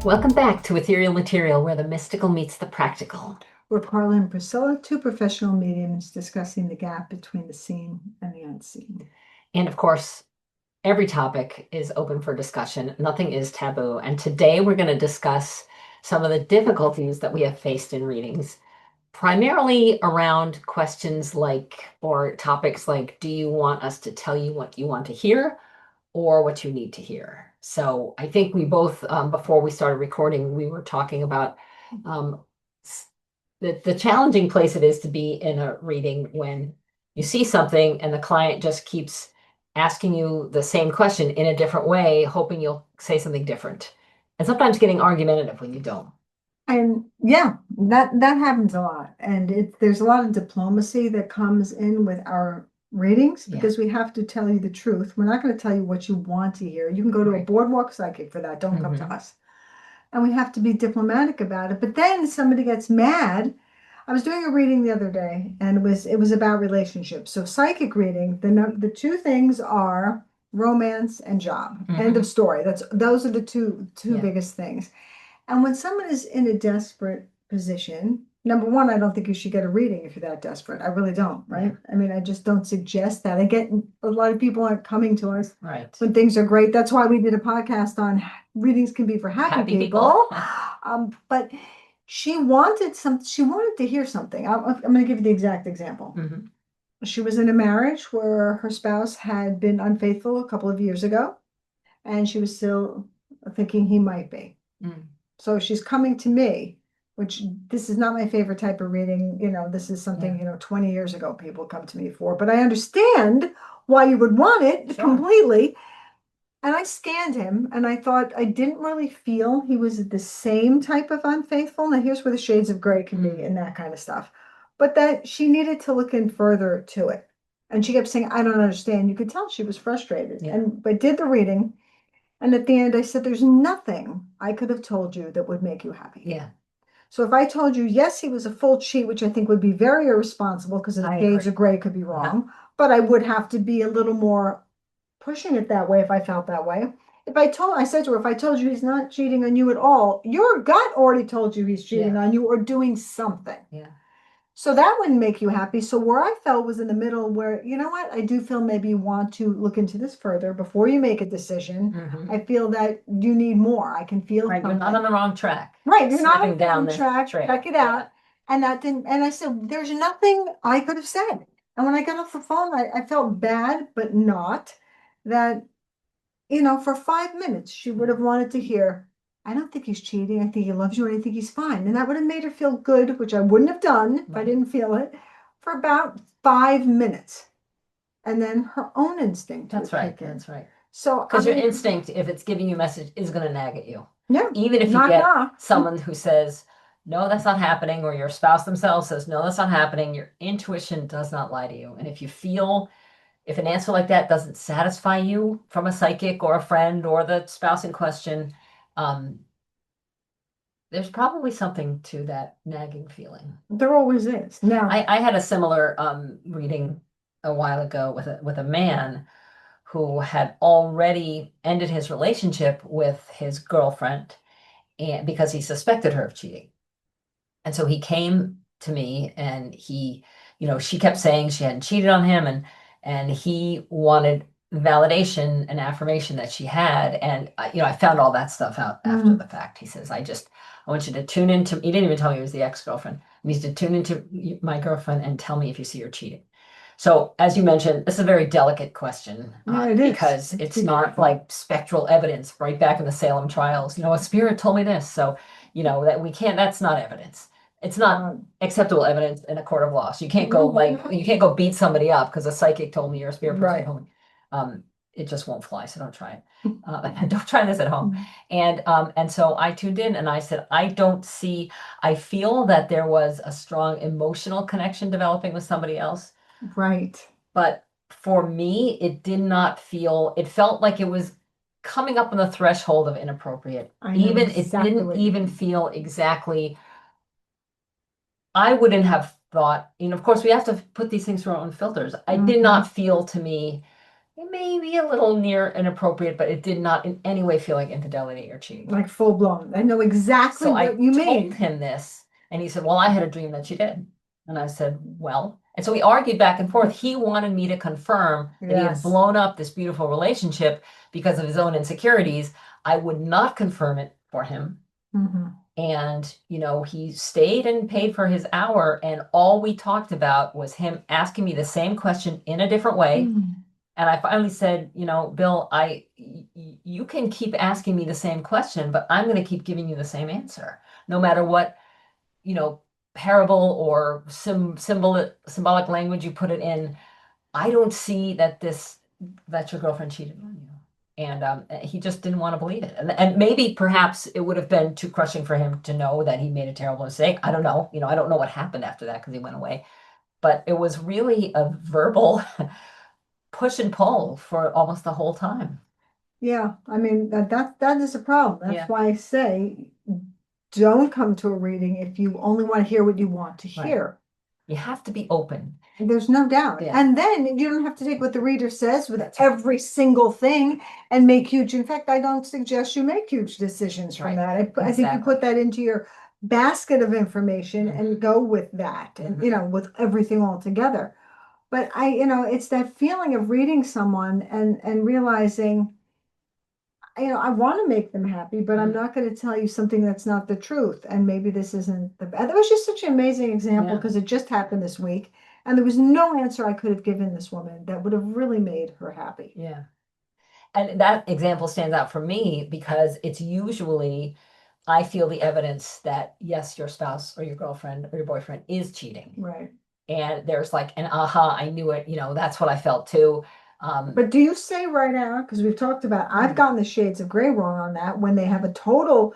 Welcome back to Ethereal Material, where the mystical meets the practical. We're Carla and Priscilla, two professional mediums discussing the gap between the seen and the unseen. And of course, every topic is open for discussion. Nothing is taboo. And today we're going to discuss some of the difficulties that we have faced in readings, primarily around questions like, or topics like, do you want us to tell you what you want to hear or what you need to hear? So I think we both, before we started recording, we were talking about um, the challenging place it is to be in a reading when you see something and the client just keeps asking you the same question in a different way, hoping you'll say something different. And sometimes getting argumentative when you don't. And yeah, that happens a lot. And there's a lot of diplomacy that comes in with our readings Yeah. because we have to tell you the truth. We're not going to tell you what you want to hear. You can go to a Right. boardwalk psychic for that. Don't come to Mhm. us. And we have to be diplomatic about it. But then somebody gets mad. I was doing a reading the other day, and it was about relationships. So psychic reading, the two things are romance and job. End Mhm. of story. Those are the two Yeah. biggest things. And when someone is in a desperate position, number one, I don't think you should get a reading if you're that desperate. I really don't, right? Yeah. I mean, I just don't suggest that. I get a lot of people aren't coming to us Right. when things are great. That's why we did a podcast on readings can be for happy Happy people. people. But she wanted to hear something. I'm going to give you the exact example. Mhm. She was in a marriage where her spouse had been unfaithful a couple of years ago, and she was still thinking he might be. Mm. So she's coming to me, which this is not my favorite type of reading. This is something, Yeah. 20 years ago people come to me for, but I understand why you would want it Sure. completely. And I scanned him and I thought I didn't really feel he was the same type of unfaithful. Now, here's where the shades of gray can be and that kind of stuff. But that she needed to look in further to it. And she kept saying, I don't understand. You could tell she was frustrated. Yeah. And I did the reading. And at the end, I said, there's nothing I could have told you that would make you happy. Yeah. So if I told you, yes, he was a full cheat, which I think would be very irresponsible because the I shades agree. of gray could be wrong, but I would have to be a little more pushing it that way if I felt that way. I said to her, if I told you he's not cheating on you at all, your gut already told you he's cheating Yeah. on you or doing something. Yeah. So that wouldn't make you happy. So where I felt was in the middle where, you know what, I do feel maybe you want to look into this further before you make a decision. Mhm. I feel that you need more. I can feel Right. You're not something. on the wrong track. Right, you're not on Slipping the down wrong this track. trail. Check it Yeah. out. And that didn't, and I said, there's nothing I could have said. And when I got off the phone, I felt bad, but not that, for 5 minutes, she would have wanted to hear, I don't think he's cheating. I think he loves you and I think he's fine. And that would have made her feel good, which I wouldn't have done if I Right. didn't feel it, for about 5 minutes. And then her own instinct That's would right. kick in. That's right. So, I Because your mean, instinct, if it's giving you a message, is going to nag at you. yeah, Even if you knock, get knock. someone who says, no, that's not happening, or your spouse themselves says, no, that's not happening, your intuition does not lie to you. And if an answer like that doesn't satisfy you from a psychic or a friend or the spouse in question, um, there's probably something to that nagging feeling. There always is. Now, I had a similar reading a while ago with a man who had already ended his relationship with his girlfriend and because he suspected her of cheating. And so he came to me and she kept saying she hadn't cheated on him and he wanted validation and affirmation that she had. And I found all that stuff out after mm, the fact. He says, I want you to tune into, he didn't even tell me it was the ex-girlfriend. He needs to tune into my girlfriend and tell me if you see her cheating. So, as you mentioned, this is a very delicate question yeah, it is. because Let's it's be not careful. like spectral evidence right back in the Salem trials. A spirit told me this. So, that we can't, that's not evidence. It's not acceptable evidence in a court of law. So you can't go beat somebody up because a psychic told me or a spirit person Right. told me. It just won't fly. So don't try it. Don't try this at home. And so I tuned in and I said, I feel that there was a strong emotional connection developing with somebody else. Right. But for me, it felt like it was coming up on the threshold of inappropriate. I know Even it exactly didn't what you even mean. feel exactly, I wouldn't have thought, of course we have to put these things through our own filters. I did Mhm. not feel to me It may be a little near inappropriate, but it did not in any way feel like infidelity or cheating. Like full blown. I know exactly So what I you told mean. him this, and he said, "Well, I had a dream that you did." And I said, "Well," and so we argued back and forth. He wanted me to confirm that he had Yes. blown up this beautiful relationship because of his own insecurities. I would not confirm it for him. Hmm. And, he stayed and paid for his hour, and all we talked about was him asking me the same question in a different way. And I finally said, Bill, you can keep asking me the same question, but I'm going to keep giving you the same answer, no matter what, you know, parable or symbolic language you put it in. I don't see that your girlfriend cheated on you. And he just didn't want to believe it. And maybe perhaps it would have been too crushing for him to know that he made a terrible mistake. I don't know. I don't know what happened after that because he went away. But it was really a verbal push and pull for almost the whole time. Yeah, I mean that is a problem. That's Yeah, why I say don't come to a reading if you only want to hear what you want to right. hear. You have to be open. There's no doubt. Yeah, And then you don't have to take what the reader says with that's right. every single thing and make huge. In fact, I don't suggest you make huge decisions from Right. that. I think you Exactly. put that into your basket of information and Hmm. go with that and, Hmm. with everything all together. But it's that feeling of reading someone and realizing, I want to make them happy, but I'm Hmm. not going to tell you something that's not the truth. And maybe this isn't the best. That was just such an amazing example Yeah. because it just happened this week. And there was no answer I could have given this woman that would have really made her happy. Yeah. And that example stands out for me because it's usually I feel the evidence that yes, your spouse or your girlfriend or your boyfriend is cheating. Right. And there's like an aha, I knew it, that's what I felt too. Um, But do you say right now, because we've talked about, I've mm, gotten the shades of gray wrong on that when they have a total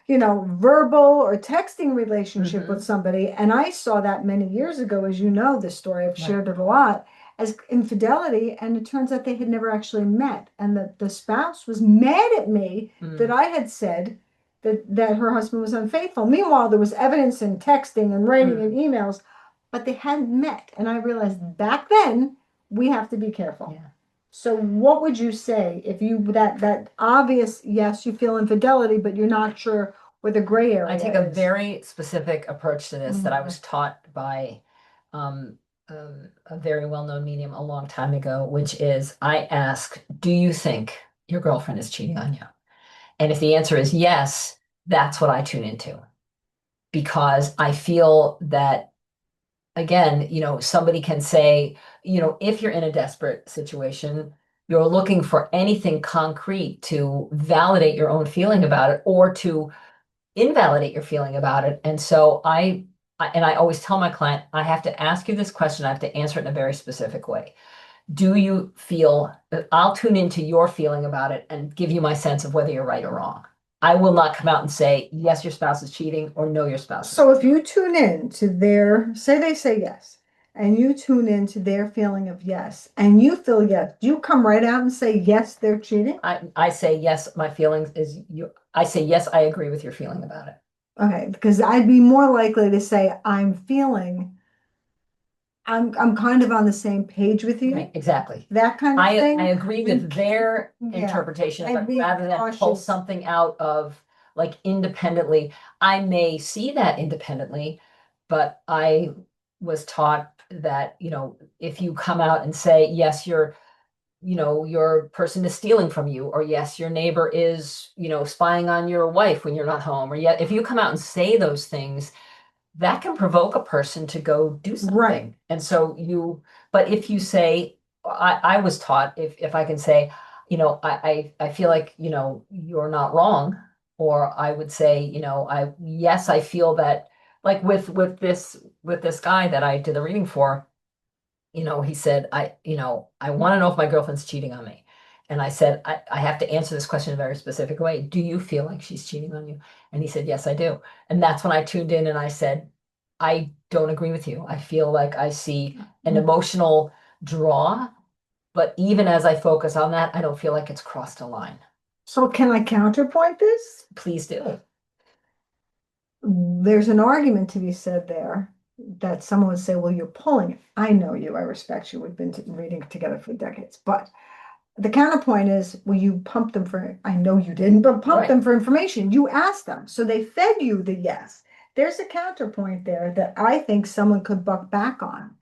verbal or texting relationship with mhm, somebody. And I saw that many years ago, as you know, this story, I've right. shared it a lot, as infidelity. And it turns out they had never actually met. And the spouse was mad at me that Mm, I had said that her husband was unfaithful. Meanwhile, there was evidence in texting and writing and mm, emails, but they hadn't met. And I realized back then we have to be careful. yeah. So what would you say if you that obvious, yes, you feel infidelity, but you're not sure where the gray I area take a is? very specific approach to this that I Mhm. was taught by a very well-known medium a long time ago, which is I ask, do you think your girlfriend is cheating on you? And if the answer is yes, that's what I tune into because I feel that, again, somebody can say, if you're in a desperate situation, you're looking for anything concrete to validate your own feeling about it or to invalidate your feeling about it. And so I always tell my client, I have to ask you this question. I have to answer it in a very specific way. Do you feel that I'll tune into your feeling about it and give you my sense of whether you're right or wrong? I will not come out and say, yes, your spouse is cheating or no, your spouse is So cheating. if you tune in to say they say yes, and you tune in to their feeling of yes, and you feel yes, do you come right out and say yes, they're cheating? I say, yes, my feelings is you. I say, yes, I agree with your feeling about it. Okay, because I'd be more likely to say I'm kind of on the same page with you, Right, exactly. that kind of I thing. agree You with can, their yeah, interpretation of I'd it be rather than pull cautious. something out of like independently. I may see that independently, but I was taught that, if you come out and say, yes, your person is stealing from you, or yes, your neighbor is, spying on your wife when you're not home, or yet if you come out and say those things, that can provoke a person to go do Right. something. And so but if you say, I was taught if I can say, I feel like, you're not wrong, or I would say, yes, I feel that, like with this guy that I did the reading for, he said, I want to know if my girlfriend's cheating on me. And I said, I have to answer this question in a very specific way. Do you feel like she's cheating on you? And he said, yes, I do. And that's when I tuned in and I said, I don't agree with you. I feel like I see an Mm. emotional draw, but even as I focus on that, I don't feel like it's crossed a line. So can I counterpoint this? Please do. There's an argument to be said there that someone would say, well, you're pulling it. I know you, I respect you. We've been reading together for decades, but the counterpoint is, well, you pumped them for, I know you didn't, but pump them Right. for information. You asked them. So they fed you the yes. There's a counterpoint there that I think someone could buck back on.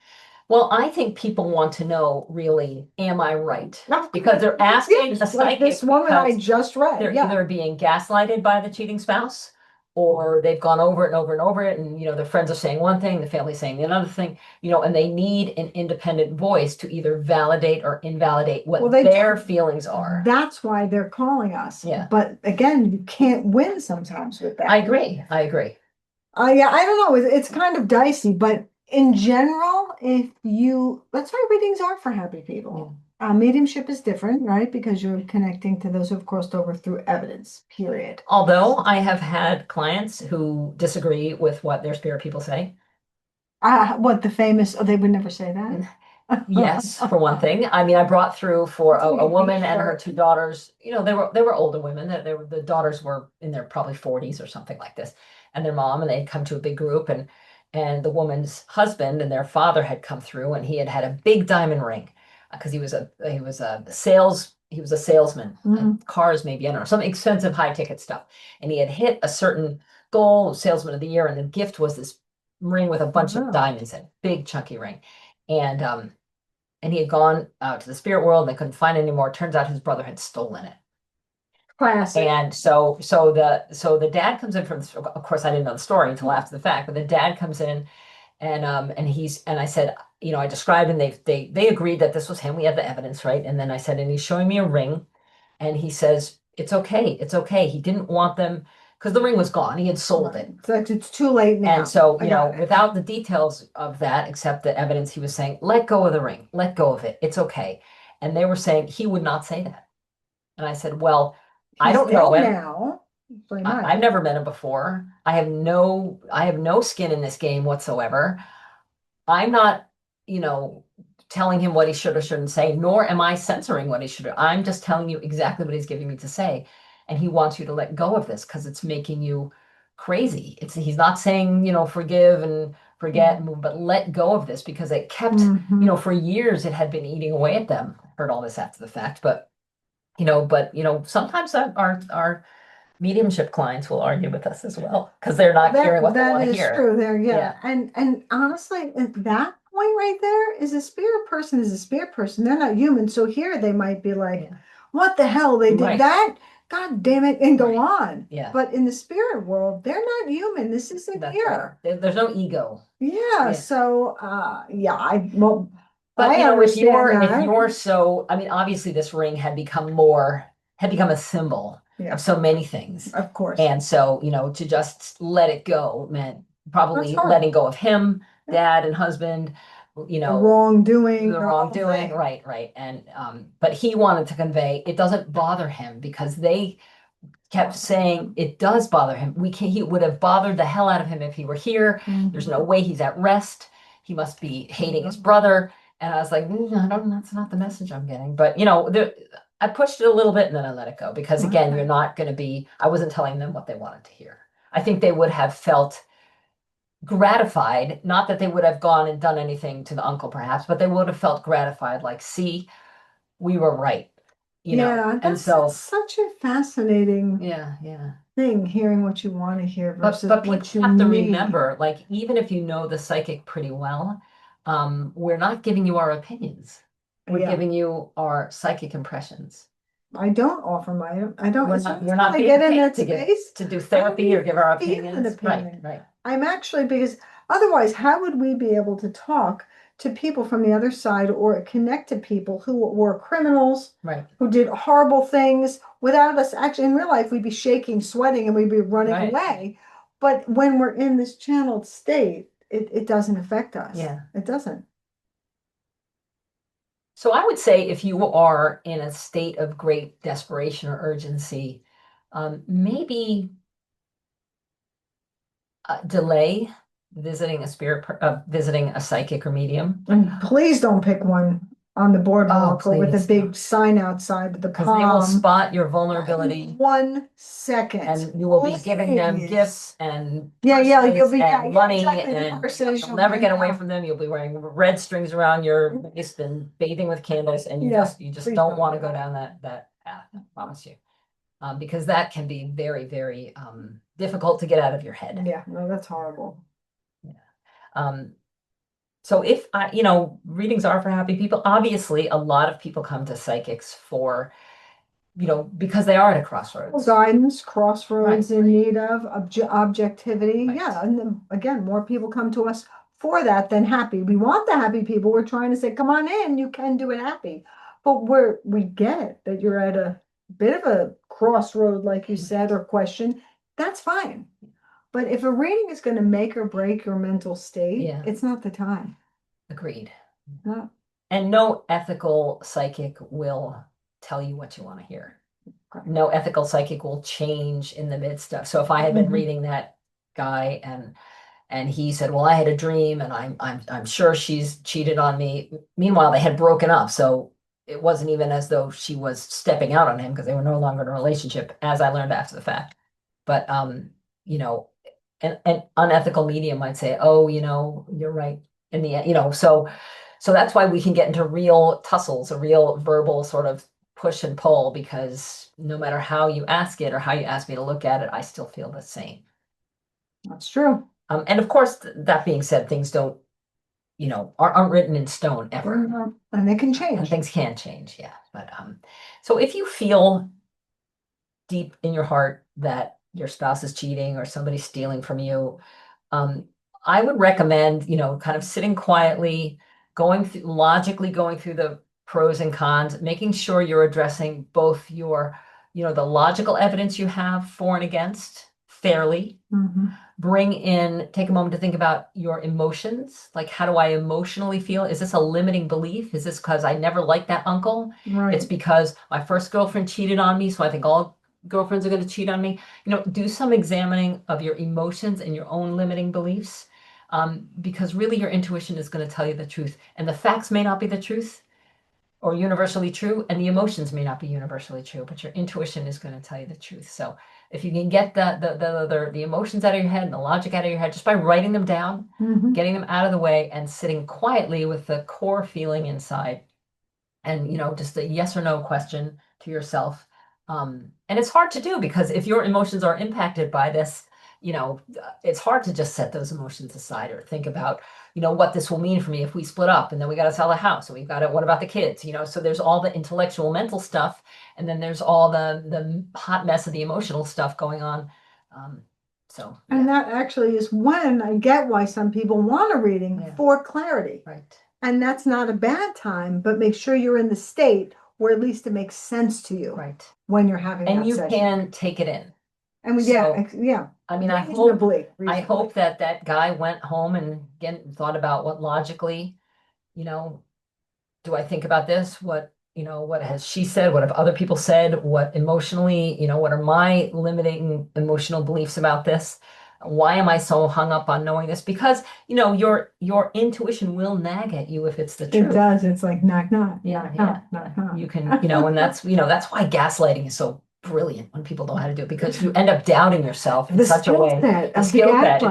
Well, I think people want to know really, am I right? No, Because they're asking a yes, like this psychic woman I because just read. they're Yeah. either being gaslighted by the cheating spouse or they've gone over it and over and over it. And, their friends are saying one thing, the family's saying another thing, and they need an independent voice to either validate or invalidate Well, what they their do. feelings are. That's why they're calling us. Yeah, But again, you can't win sometimes with I that. agree. I agree. Yeah, I don't know. It's kind of dicey, but in general, that's why readings are for happy Yeah. people. Mediumship is different, right? Because you're connecting to those who've crossed over through evidence, period. Although I have had clients who disagree with what their spirit people say. What the famous, oh, they would never say that. Yes, for one thing. I mean, I brought through for That's like a a woman and her t-shirt. two daughters. They were older women. The daughters were in their probably 40s or something like this, and their mom, and they'd come to a big group, and the woman's husband and their father had come through, and he had a big diamond ring because he was a salesman, Mm. cars maybe, I don't know, some expensive high ticket stuff, and he had hit a certain goal, salesman of the year, and the gift was this ring with a bunch of Wow. diamonds in, big chunky ring, and he had gone out to the spirit world and they couldn't find it anymore. Turns out his brother had stolen it. Classic. And so the dad comes in from, of course, I didn't know the story until after the fact, but the dad comes in and I said, I described and they agreed that this was him. We had the evidence, right? And then I said, and he's showing me a ring, and he says, it's okay, it's okay. He didn't want them because the ring was gone. He had sold Right. it. It's too late And now. so, I got it. without the details of that, except the evidence, he was saying, let go of the ring, let go of it. It's okay. And they were saying he would not say that. And I said, well, I He's don't dead know him. now, so he I've might. never met him before. I have no skin in this game whatsoever. I'm not, you know, telling him what he should or shouldn't say, nor am I censoring what he should. I'm just telling you exactly what he's giving me to say. And he wants you to let go of this because it's making you crazy. He's not saying, forgive and forget and move, but let go of this because it kept, Hmm. for years it had been eating away at them. Heard all this after the fact, sometimes our mediumship clients will argue with us as well because they're Well, not that hearing what they that want to is hear. true there, yeah. Yeah, And honestly, at that point right there, is a spirit person is a spirit person. They're not human. So here they might be like, yeah, what the hell? They did right, that? God damn it, and go right. on. Yeah. But in the spirit world, they're not human. This isn't That's right. here. There's no ego. Yeah, Yeah. so yeah, But I if understand that. you're so, I mean, obviously this ring had become a symbol of Yeah, so many things. of course. And so, to just let it go meant That's probably hard. letting go of him, Yeah. dad and husband, you The know, wrongdoing, the the whole wrongdoing. thing. Right, right. And but he wanted to convey it doesn't bother him because they kept saying it does bother him. He would have bothered the hell out of him if he were here. There's no Mhm. way he's at rest. He must be hating his brother. And I was like, I don't, that's not the message I'm getting. But I pushed it a little bit and then I let it go because again, you're Okay. not going to be, I wasn't telling them what they wanted to hear. I think they would have felt gratified, not that they would have gone and done anything to the uncle perhaps, but they would have felt gratified, like, see, we were right. Yeah, And that's so, such a fascinating yeah, yeah. thing, hearing what you want to hear But versus but people what you have to need. remember, like even if you know the psychic pretty well, we're not giving you our opinions. We're Yeah, giving you our psychic impressions. I don't offer I don't, We're as soon not as we're when not I being get in paid that to give space, to do I don't therapy or give even our feel an opinions. Right, opinion. right, I'm actually, because otherwise, how would we be able to talk to people from the other side or connect to people who were criminals, right, who did horrible things without us actually in real life? We'd be shaking, sweating, and we'd be running right. away. But when we're in this channeled state, it doesn't affect us. Yeah. It doesn't. So I would say if you are in a state of great desperation or urgency, maybe delay visiting a psychic or medium. And please don't pick one. on the boardwalk or with a please, big sign outside with the because they will palm. spot your In vulnerability 1 second. and you will be giving them Please. gifts and Yeah, purses you'll be, and money exactly, the and purses, you'll you'll never be, get away from them. You'll be wearing red strings around your waist and bathing with candles and Yeah, you just please don't don't want to do go down that path, I promise you. Because that can be very, very difficult to get out of your head. Yeah, no, that's horrible. Yeah. So if readings are for happy people, obviously a lot of people come to psychics for, because they are at a crossroads. Guidance, crossroads Right. in need of objectivity. Right. Yeah, and then, again, more people come to us for that than happy. We want the happy people. We're trying to say, come on in, you can do it happy. But we get that you're at a bit of a crossroad, like you said, or question. That's fine. But if a reading is going to make or break your mental state, Yeah. it's not the time. Agreed. No. And no ethical psychic will tell you what you want to hear. Okay. No ethical psychic will change in the midst of. So if I had been reading that guy and he said, "Well, I had a dream and I'm sure she's cheated on me." Meanwhile, they had broken up, so it wasn't even as though she was stepping out on him because they were no longer in a relationship, as I learned after the fact. But an unethical medium might say, "Oh, you're right." In the end, so that's why we can get into real tussles, a real verbal sort of push and pull, because no matter how you ask it or how you ask me to look at it, I still feel the same. That's true. And of course, that being said, things don't, aren't written in stone ever. And they can And change. things can change, yeah. But so if you feel deep in your heart that your spouse is cheating or somebody's stealing from you, I would recommend, kind of sitting quietly, logically going through the pros and cons, making sure you're addressing both your, the logical evidence you have for and against fairly. Take a moment to think about your emotions. Like, how do I emotionally feel? Is this a limiting belief? Is this because I never liked that uncle? Right. It's because my first girlfriend cheated on me, so I think all girlfriends are going to cheat on me. Do some examining of your emotions and your own limiting beliefs, because really your intuition is going to tell you the truth, and the facts may not be the truth or universally true, and the emotions may not be universally true, but your intuition is going to tell you the truth. So if you can get the emotions out of your head and the logic out of your head just by writing them down, getting them out of the way, and sitting quietly with the core feeling inside, and just a yes or no question to yourself. And it's hard to do because if your emotions are impacted by this, it's hard to just set those emotions aside or think about, what this will mean for me if we split up and then we got to sell the house and what about the kids, so there's all the intellectual mental stuff, and then there's all the hot mess of the emotional stuff going on. And that actually is when I get why some people want a reading for clarity. Right. And that's not a bad time, but make sure you're in the state where at least it makes sense to you. Right. When you're having and that you session. Can take it in. And yeah. I mean, reasonably. I hope that guy went home and again thought about what logically, do I think about this? What has she said? What have other people said? What emotionally, what are my limiting emotional beliefs about this? Why am I so hung up on knowing this? Because, your intuition will nag at you if it's the truth. It does. It's like knock, knock. Yeah, knock, knock, knock. You can, and that's why gaslighting is so brilliant when people know how to do it, because you end up doubting yourself in such a way. The skill set.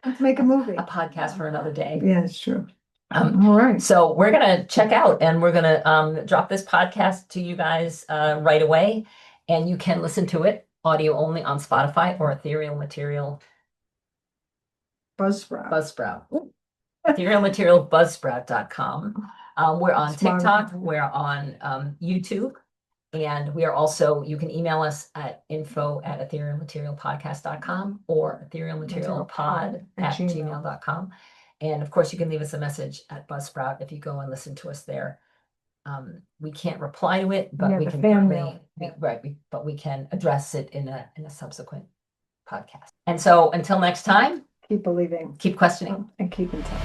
Let's make a movie. A podcast for another day. Yeah, it's true. All right. So we're going to check out and we're going to drop this podcast to you guys right away. And you can listen to it audio only on Spotify or Ethereal Material Buzzsprout. Ethereal Material Buzzsprout.com. We're on TikTok. We're on YouTube. And we are also, you can email us at info@etherealmaterialpodcast.com or etherealmaterialpod@gmail.com. And of course, you can leave us a message at Buzzsprout if you go and listen to us there. We can't reply to it, but we can but we can address it in a subsequent podcast. And so until next time, keep believing, keep questioning, and keep in touch.